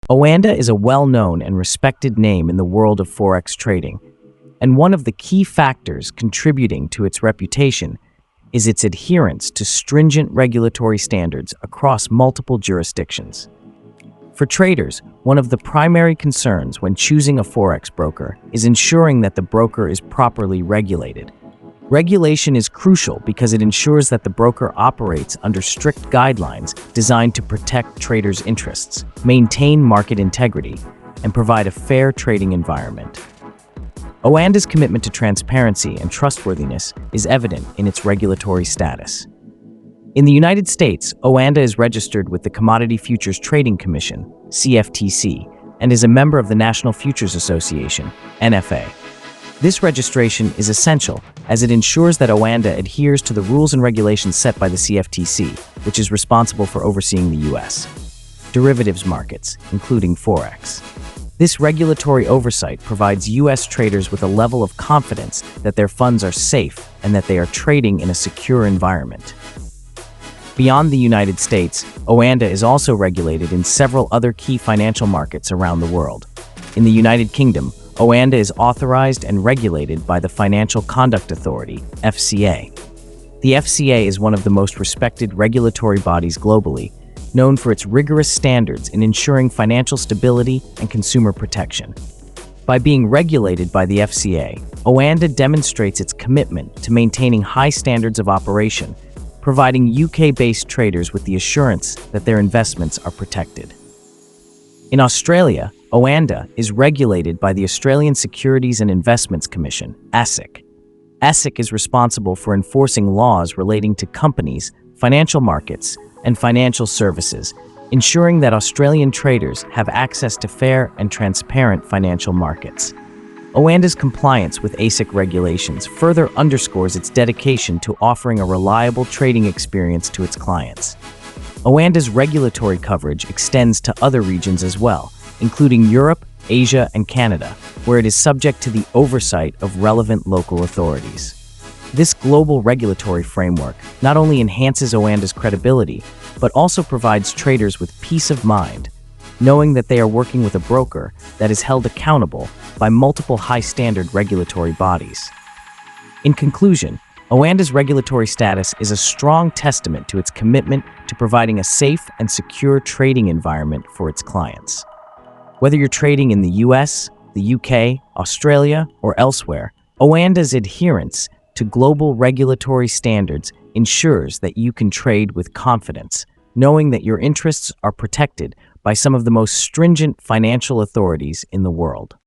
Oanda is a well-known and respected name in the world of Forex trading, and one of the key factors contributing to its reputation is its adherence to stringent regulatory standards across multiple jurisdictions. For traders, one of the primary concerns when choosing a Forex broker is ensuring that the broker is properly regulated. Regulation is crucial because it ensures that the broker operates under strict guidelines designed to protect traders' interests, maintain market integrity, and provide a fair trading environment. Oanda's commitment to transparency and trustworthiness is evident in its regulatory status. In the United States, Oanda is registered with the Commodity Futures Trading Commission, CFTC, and is a member of the National Futures Association, NFA. This registration is essential as it ensures that Oanda adheres to the rules and regulations set by the CFTC, which is responsible for overseeing the U.S. derivatives markets, including Forex. This regulatory oversight provides U.S. traders with a level of confidence that their funds are safe and that they are trading in a secure environment. Beyond the United States, Oanda is also regulated in several other key financial markets around the world. In the United Kingdom, Oanda is authorized and regulated by the Financial Conduct Authority, FCA. The FCA is one of the most respected regulatory bodies globally, known for its rigorous standards in ensuring financial stability and consumer protection. By being regulated by the FCA, Oanda demonstrates its commitment to maintaining high standards of operation, providing UK-based traders with the assurance that their investments are protected. In Australia, Oanda is regulated by the Australian Securities and Investments Commission, ASIC. ASIC is responsible for enforcing laws relating to companies, financial markets, and financial services, ensuring that Australian traders have access to fair and transparent financial markets. Oanda's compliance with ASIC regulations further underscores its dedication to offering a reliable trading experience to its clients. Oanda's regulatory coverage extends to other regions as well, including Europe, Asia, and Canada, where it is subject to the oversight of relevant local authorities. This global regulatory framework not only enhances Oanda's credibility, but also provides traders with peace of mind, knowing that they are working with a broker that is held accountable by multiple high-standard regulatory bodies. In conclusion, Oanda's regulatory status is a strong testament to its commitment to providing a safe and secure trading environment for its clients. Whether you're trading in the US, the UK, Australia, or elsewhere, Oanda's adherence to global regulatory standards ensures that you can trade with confidence, knowing that your interests are protected by some of the most stringent financial authorities in the world.